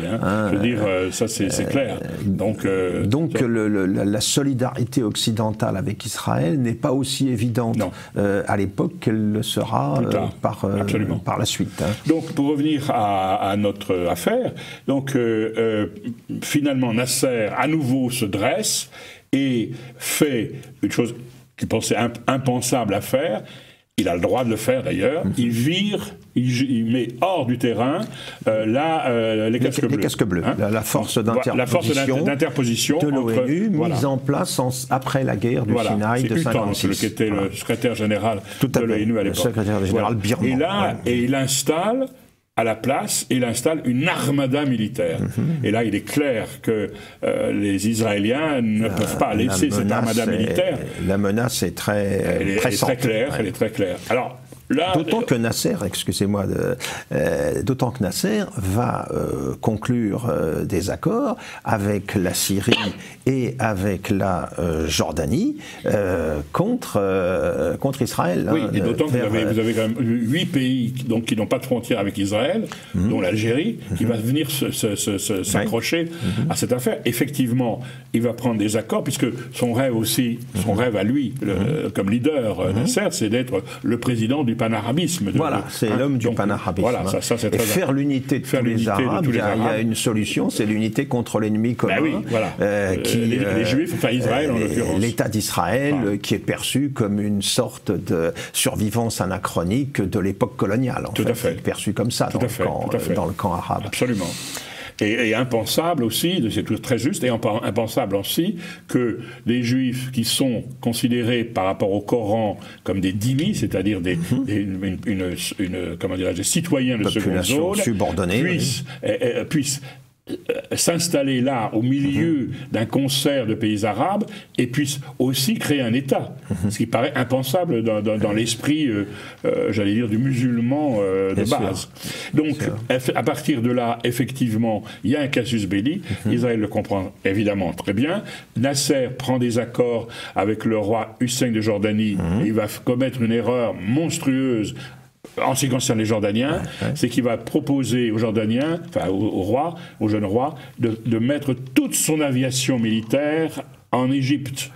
Je veux dire, ça, c'est clair. Donc la solidarité occidentale avec Israël n'est pas aussi évidente à l'époque qu'elle le sera par la suite. Donc, pour revenir à notre affaire, finalement, Nasser, à nouveau, se dresse et fait une chose qu'il pensait impensable à faire. il a le droit de le faire d'ailleurs, il vire, il met hors du terrain les casques bleus. Les casques bleus, hein, la force d'interposition de l'ONU, mise en place après la guerre du Sinaï de 1956. Qui était le secrétaire général de l'ONU à l'époque. Le secrétaire général birman. Et il installe à la place, il installe une armada militaire. Et là, il est clair que les Israéliens ne peuvent pas laisser cette armada militaire. La menace est très pressante. Elle est très claire. Alors, d'autant que Nasser, excusez-moi, d'autant que Nasser va conclure des accords avec la Syrie et avec la Jordanie contre Israël. Oui, et d'autant que vous avez quand même 8 pays qui n'ont pas de frontière avec Israël, dont l'Algérie, qui va venir s'accrocher à cette affaire. Effectivement, il va prendre des accords, puisque son rêve à lui, comme leader Nasser, c'est d'être le président du panarabisme. Voilà, c'est l'homme du panarabisme. Voilà, ça c'est très faire l'unité de tous les Arabes, il y a une solution, c'est l'unité contre l'ennemi commun. Ben oui, voilà. Les Juifs, enfin Israël en l'occurrence. L'État d'Israël, qui est perçu comme une sorte de survivance anachronique de l'époque coloniale. Tout à fait. Perçu comme ça dans le camp arabe. Absolument. Et impensable aussi, c'est tout très juste, et impensable aussi que des Juifs qui sont considérés par rapport au Coran comme des dhimmis, c'est-à-dire des citoyens de seconde zone, puissent s'installer là, au milieu d'un concert de pays arabes, et puisse aussi créer un État. Ce qui paraît impensable dans l'esprit, j'allais dire, du musulman de base. Donc, à partir de là, effectivement, il y a un casus belli. Israël le comprend évidemment très bien. Nasser prend des accords avec le roi Hussein de Jordanie, et il va commettre une erreur monstrueuse en ce qui concerne les Jordaniens, c'est qu'il va proposer aux Jordaniens, enfin au jeune roi, de mettre toute son aviation militaire en Égypte.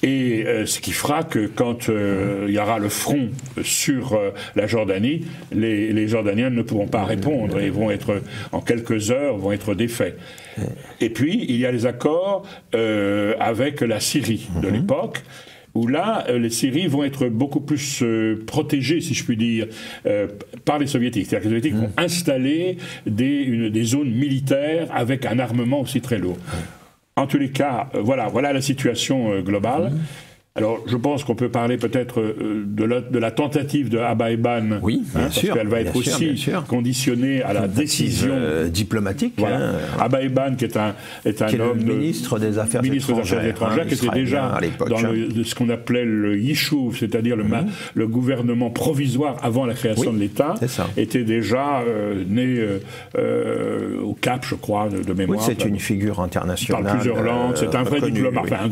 Et ce qui fera que quand il y aura le front sur la Jordanie, les Jordaniens ne pourront pas répondre et vont être, en quelques heures, vont être défaits. Et puis, il y a les accords avec la Syrie de l'époque, où là, les Syriens vont être beaucoup plus protégés, si je puis dire, par les Soviétiques. C'est-à-dire que les Soviétiques vont installer des zones militaires avec un armement aussi très lourd. En tous les cas, voilà la situation globale. Alors, je pense qu'on peut parler peut-être de la tentative de Abba Eban, oui, parce qu'elle va être aussi conditionnée à la décision diplomatique. Voilà. Abba Eban, qui est un homme ministre des Affaires étrangères, qui était déjà dans ce qu'on appelait le Yishuv, c'est-à-dire le gouvernement provisoire avant la création de l'État, était déjà né au Cap, je crois, de mémoire. Oui, c'est une figure internationale. Il parle plusieurs langues, c'est un vrai diplomate. Enfin,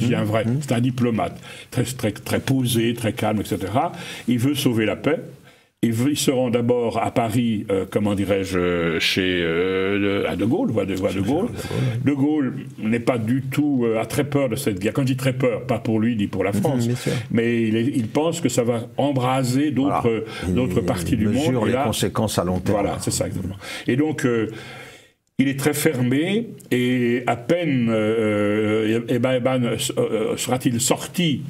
c'est un diplomate. Très posé, très calme, etc. Il veut sauver la paix. Il se rend d'abord à Paris, comment dirais-je, à De Gaulle, voie de Gaulle. De Gaulle n'est pas du tout, a très peur de cette guerre. Quand je dis très peur, pas pour lui ni pour la France, mais il pense que ça va embraser d'autres parties du monde. Il mesure les conséquences à long terme. Voilà, c'est ça exactement. Et donc, il est très fermé, et à peine Eban sera-t-il sorti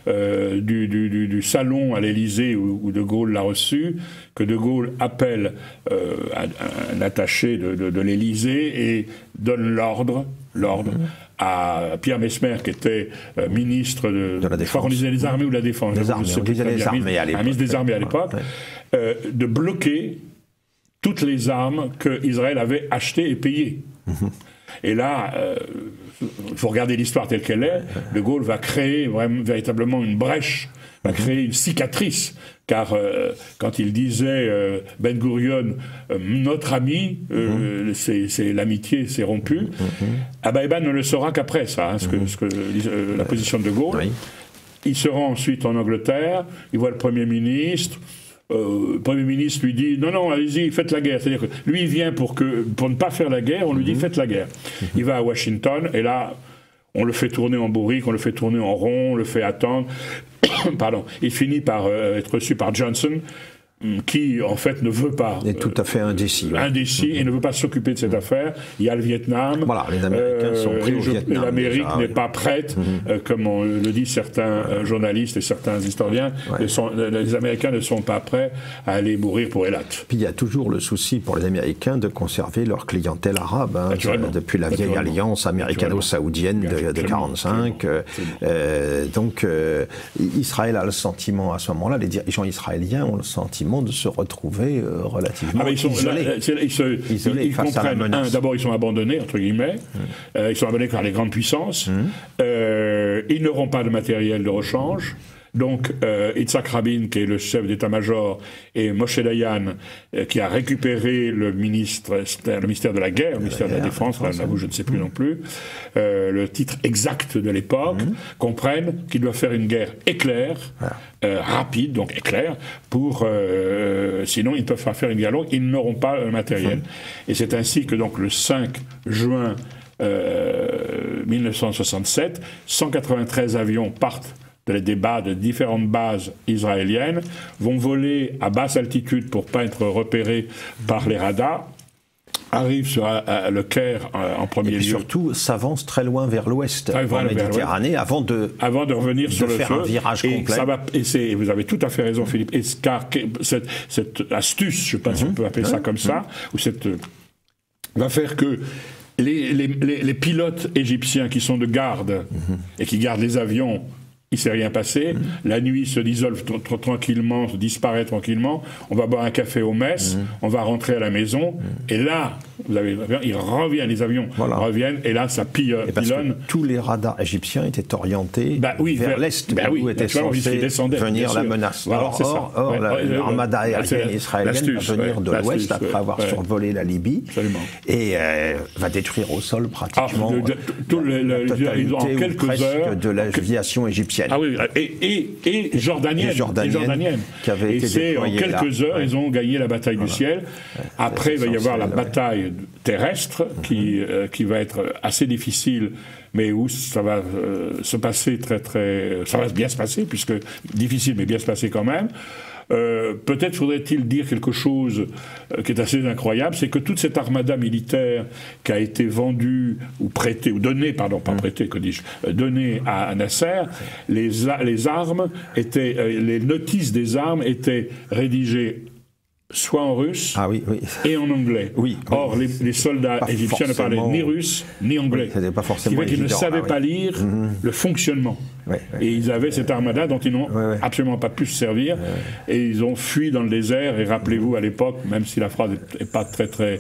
du salon à l'Élysée où De Gaulle l'a reçu, que De Gaulle appelle un attaché de l'Élysée et donne l'ordre à Pierre Messmer, qui était ministre de la Défense. On disait les armées ou la Défense. Les armées, on disait les armées à l'époque. Ministre des armées à l'époque, de bloquer toutes les armes qu'Israël avait achetées et payées. Et là, il faut regarder l'histoire telle qu'elle est. De Gaulle va créer véritablement une brèche, va créer une cicatrice, car quand il disait Ben Gurion, notre ami, l'amitié s'est rompue, Abba Eban ne le saura qu'après ça, la position de Gaulle. Il se rend ensuite en Angleterre, il voit le Premier ministre. Le Premier ministre lui dit non, allez-y, faites la guerre. C'est-à-dire que lui, il vient pour ne pas faire la guerre, on lui dit faites la guerre. Il va à Washington, et là, on le fait tourner en bourrique, on le fait tourner en rond, on le fait attendre. Pardon. Il finit par être reçu par Johnson. qui en fait ne veut pas... est tout à fait indécis. Indécis et ne veut pas s'occuper de cette affaire. Il y a le Vietnam. Voilà, les Américains sont pris au Vietnam. L'Amérique n'est pas prête, comme le disent certains journalistes et certains historiens, les Américains ne sont pas prêts à aller mourir pour Eilat. Puis il y a toujours le souci pour les Américains de conserver leur clientèle arabe, hein, depuis la vieille alliance américano-saoudienne de 1945. Donc Israël a le sentiment à ce moment-là, les dirigeants israéliens ont le sentiment de se retrouver relativement isolés. Ils face à la menace. D'abord, ils sont abandonnés, entre guillemets. Ils sont abandonnés par les grandes puissances. Ils n'auront pas de matériel de rechange. Donc, Yitzhak Rabin, qui est le chef d'état-major, et Moshe Dayan, qui a récupéré le ministère de la guerre, le ministère de la Défense, là, je ne sais plus non plus, le titre exact de l'époque, comprennent qu'il doit faire une guerre éclair, rapide, donc éclair, pour sinon ils ne peuvent pas faire une guerre longue, ils n'auront pas le matériel. Et c'est ainsi que donc le 5 juin 1967, 193 avions partent des débats de différentes bases israéliennes, vont voler à basse altitude pour ne pas être repérés par les radars, arrivent sur le Caire en premier lieu. Et puis surtout, s'avance très loin vers l'ouest, en Méditerranée, avant de revenir sur le faire un virage complet. Et vous avez tout à fait raison, Philippe. Car cette astuce, je ne sais pas si on peut appeler ça comme ça, va faire que les pilotes égyptiens qui sont de garde et qui gardent les avions, il ne s'est rien passé. La nuit se dissolve tranquillement, se disparaît tranquillement. On va boire un café au Metz, on va rentrer à la maison. Et là, vous avez, ils reviennent, les avions reviennent, et là, ça pilonne. Parce que tous les radars égyptiens étaient orientés vers l'est, où était censée venir la menace. Voilà, or, l'armada aérienne israélienne va venir de l'ouest après avoir survolé la Libye et va détruire au sol pratiquement la totalité en quelques heures de l'aviation égyptienne. Ah oui, et jordanienne, qui avait été déployée en quelques heures, ils ont gagné la bataille du ciel. Après, il va y avoir la bataille terrestre qui va être assez difficile, mais où ça va se passer ça va bien se passer, puisque difficile, mais bien se passer quand même. Peut-être faudrait-il dire quelque chose qui est assez incroyable, c'est que toute cette armada militaire qui a été vendue ou prêtée, ou donnée, pardon, pas prêtée, que dis-je, donnée à Nasser, les armes étaient, les notices des armes étaient rédigées soit en russe et en anglais. Or, les soldats égyptiens ne parlaient ni russe ni anglais. Pas forcément ce qui fait qu'ils ne savaient pas lire le fonctionnement. Et ils avaient cette armada dont ils n'ont absolument pas pu se servir. Et ils ont fui dans le désert. Et rappelez-vous, à l'époque, même si la phrase n'est pas très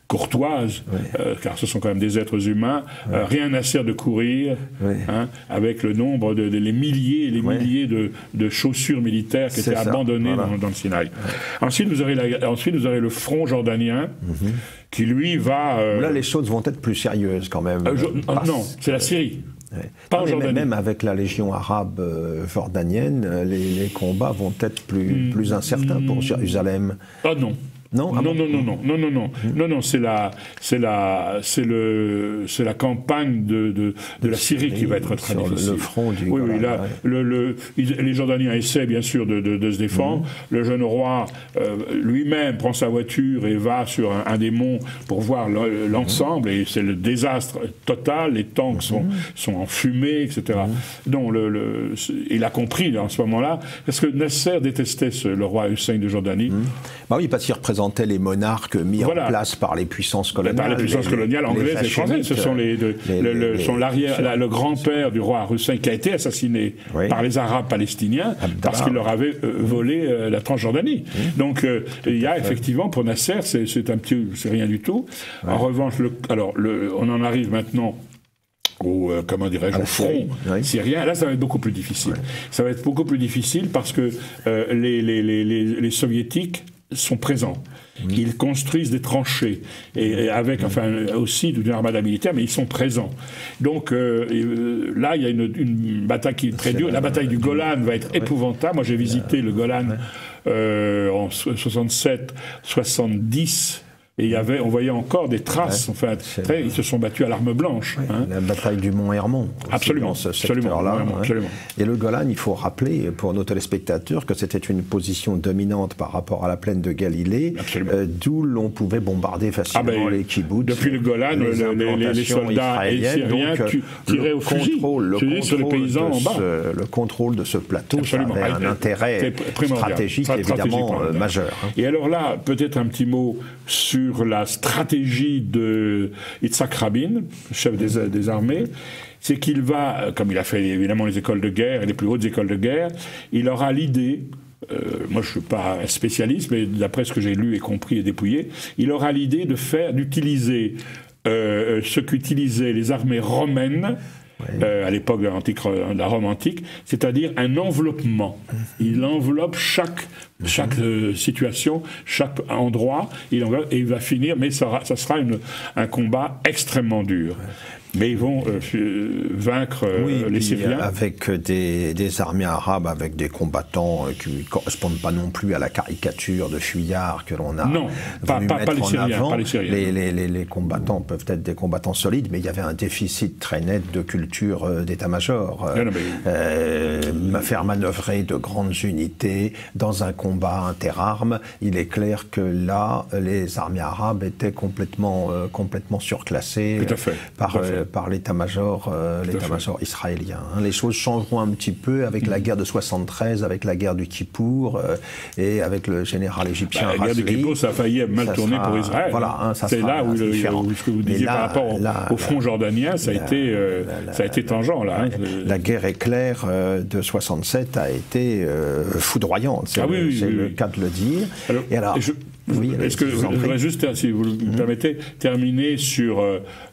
courtoise, car ce sont quand même des êtres humains, rien n'a sert de courir, avec le nombre les milliers et les milliers de chaussures militaires qui étaient abandonnées dans le Sinaï. Ensuite, vous aurez le front jordanien, qui lui va... Là, les choses vont être plus sérieuses quand même. Non, c'est la Syrie. Pas même avec la Légion arabe jordanienne, les combats vont être plus incertains pour Jérusalem. Ah non. Non, c'est la campagne de la Syrie qui va être très difficile. Le front du les Jordaniens essaient bien sûr de se défendre. Le jeune roi lui-même prend sa voiture et va sur un des monts pour voir l'ensemble, et c'est le désastre total. Les tanks sont en fumée, etc. Donc il a compris en ce moment-là, parce que Nasser détestait le roi Hussein de Jordanie. Oui, parce qu'il représentait les monarques mis en place par les puissances coloniales. Par les puissances coloniales anglaises et françaises. Ce sont le grand-père du roi Hussein qui a été assassiné par les Arabes palestiniens parce qu'il leur avait volé la Transjordanie. Donc il y a effectivement, pour Nasser, c'est rien du tout. En revanche, on en arrive maintenant au front syrien. Là, ça va être beaucoup plus difficile. Ça va être beaucoup plus difficile parce que les soviétiques sont présents. Ils construisent des tranchées, et avec, aussi une armada militaire, mais ils sont présents. Donc là, il y a une bataille qui est très dure. La bataille du Golan va être épouvantable. Moi, j'ai visité le Golan en 67, 70. Et on voyait encore des traces, enfin, ils se sont battus à l'arme blanche. Hein. La bataille du Mont Hermon, absolument, dans ce secteur-là. Absolument. Et le Golan, il faut rappeler pour nos téléspectateurs que c'était une position dominante par rapport à la plaine de Galilée, d'où l'on pouvait bombarder facilement les kibboutz. Depuis le Golan, les soldats syriens tiraient au fusil sur les paysans en bas. Le contrôle de ce plateau, ça avait un intérêt stratégique évidemment majeur. Et alors là, peut-être un petit mot sur la stratégie de Yitzhak Rabin, chef des armées, c'est qu'il va, comme il a fait évidemment les écoles de guerre et les plus hautes écoles de guerre, il aura l'idée, moi je ne suis pas un spécialiste, mais d'après ce que j'ai lu et compris et dépouillé, il aura l'idée d'utiliser ce qu'utilisaient les armées romaines à l'époque de la Rome antique, c'est-à-dire un enveloppement. Il enveloppe chaque situation, chaque endroit, et il va finir, mais ça sera un combat extrêmement dur. Mais ils vont vaincre les Syriens. Avec des armées arabes, avec des combattants qui ne correspondent pas non plus à la caricature de fuyards que l'on a voulu mettre en avant. Les combattants peuvent être des combattants solides, mais il y avait un déficit très net de culture d'état-major. Faire manœuvrer de grandes unités dans un combat interarmes, il est clair que là, les armées arabes étaient complètement surclassées par l'état-major israélien. Les choses changeront un petit peu avec la guerre de 73, avec la guerre du Kippour et avec le général égyptien la guerre du Kippour, ça a failli mal tourner pour Israël. Voilà, c'est là où ce que vous disiez par rapport au front jordanien, ça a été tangent. Là, la guerre éclair de 67 a été foudroyante, c'est le cas de le dire. Est-ce que je voudrais juste, si vous me permettez, terminer sur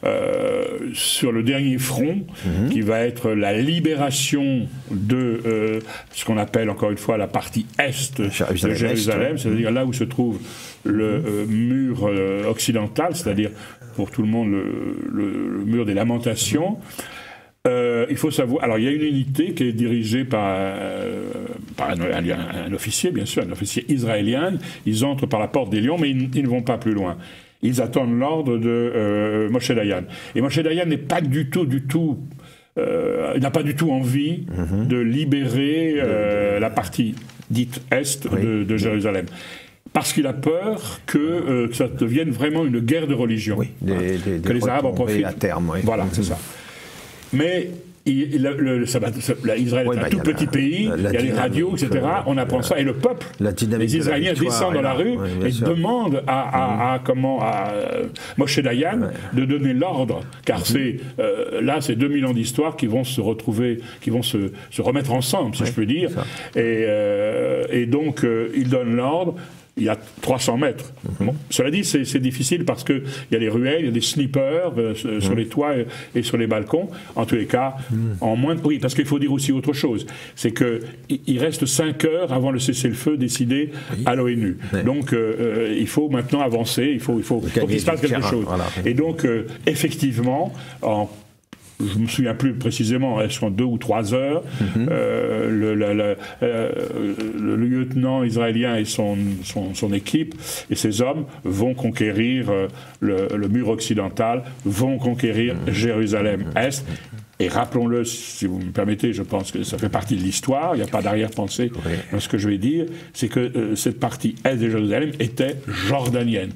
le dernier front, qui va être la libération de ce qu'on appelle encore une fois la partie est de Jérusalem, c'est-à-dire là où se trouve le mur occidental, c'est-à-dire pour tout le monde le mur des lamentations. Il faut savoir, alors il y a une unité qui est dirigée par un officier, bien sûr, un officier israélien. Ils entrent par la porte des Lions, mais ils ne vont pas plus loin. Ils attendent l'ordre de Moshe Dayan. Et Moshe Dayan n'est pas du tout, il n'a pas du tout envie de libérer la partie dite est de Jérusalem. Parce qu'il a peur que ça devienne vraiment une guerre de religion. Que les Arabes en profitent. À terme, Voilà, c'est ça. Mais Israël est un tout petit pays, il y a les radios, etc. On apprend ça. Et le peuple, les Israéliens descendent dans la rue et demandent à Moshe Dayan de donner l'ordre. Car là, c'est 2000 ans d'histoire qui vont se retrouver, qui vont se remettre ensemble, si je peux dire. Et donc, il donne l'ordre. Il y a 300 mètres. Bon. Cela dit, c'est difficile parce qu'il y a des ruelles, il y a des snipers sur les toits et sur les balcons. En tous les cas, en moins de... Oui, parce qu'il faut dire aussi autre chose. C'est qu'il reste 5 heures avant le cessez-le-feu décidé à l'ONU. Donc, il faut maintenant avancer, il faut qu'il se passe quelque chose. Voilà. Et donc, effectivement, je ne me souviens plus précisément, elles sont 2 ou 3 heures. Le lieutenant israélien et son équipe et ses hommes vont conquérir le mur occidental, vont conquérir Jérusalem-Est. Et rappelons-le, si vous me permettez, je pense que ça fait partie de l'histoire, il n'y a pas d'arrière-pensée dans ce que je vais dire, c'est que cette partie est de Jérusalem était jordanienne.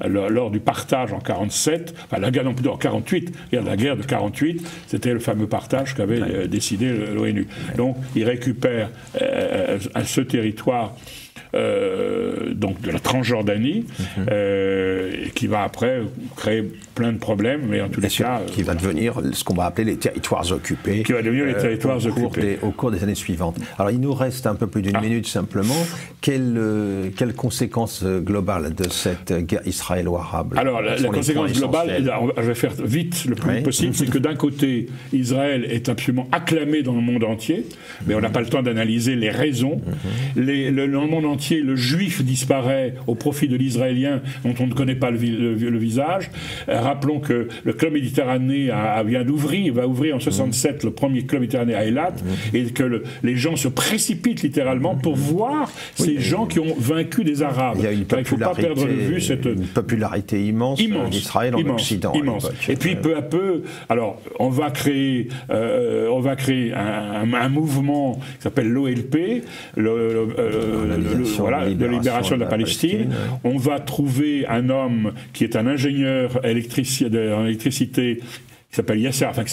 Lors du partage en 47, enfin la guerre non plus en 48, la guerre de 48, c'était le fameux partage qu'avait décidé l'ONU. Donc il récupère ce territoire donc de la Transjordanie, qui va après créer plein de problèmes, mais en tous les cas... Qui va devenir ce qu'on va appeler les territoires occupés. Qui va devenir les territoires occupés. Au cours des années suivantes. Alors il nous reste un peu plus d'une minute simplement. Quelles conséquences globales de cette guerre israélo-arabe? Alors la conséquence globale, je vais faire vite le plus vite possible, c'est que d'un côté, Israël est absolument acclamé dans le monde entier, mais on n'a pas le temps d'analyser les raisons. Dans le monde entier, entier, le juif disparaît au profit de l'israélien dont on ne connaît pas le visage. Rappelons que le club méditerranéen va ouvrir en 67 le premier club méditerranéen à Eilat, et que les gens se précipitent littéralement pour voir ces gens qui ont vaincu des Arabes. Il y a une il ne faut pas perdre de vue une popularité immense d'Israël en Occident. Immense. Et puis peu à peu, alors on va créer un mouvement qui s'appelle l'OLP, de libération de la Palestine. On va trouver un homme qui est un ingénieur en électricité, qui s'appelle Yasser Arafat,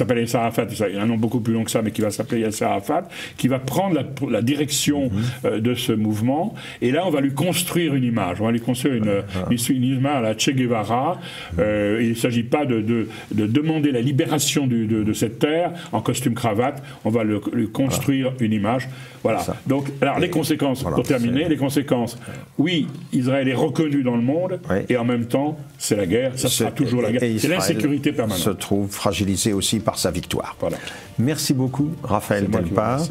il y a un nom beaucoup plus long que ça, mais qui va s'appeler Yasser Arafat, qui va prendre la direction de ce mouvement, et là on va lui construire une image, on va lui construire une image à la Che Guevara. Il ne s'agit pas de demander la libération de cette terre en costume cravate, on va lui construire une image. Voilà. Donc, alors les conséquences, pour terminer, les conséquences, oui, Israël est reconnu dans le monde, et en même temps, c'est la guerre, ça sera toujours la guerre, c'est l'insécurité permanente. Se trouve fragilisé aussi par sa victoire. Voilà. Merci beaucoup, Raphaël Delpar,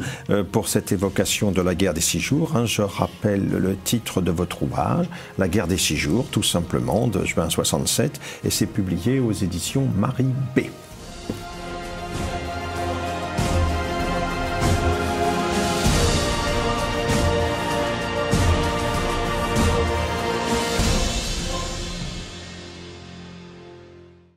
pour cette évocation de la guerre des 6 jours. Je rappelle le titre de votre ouvrage, La guerre des 6 jours, tout simplement, de juin 67, et c'est publié aux éditions Marie B.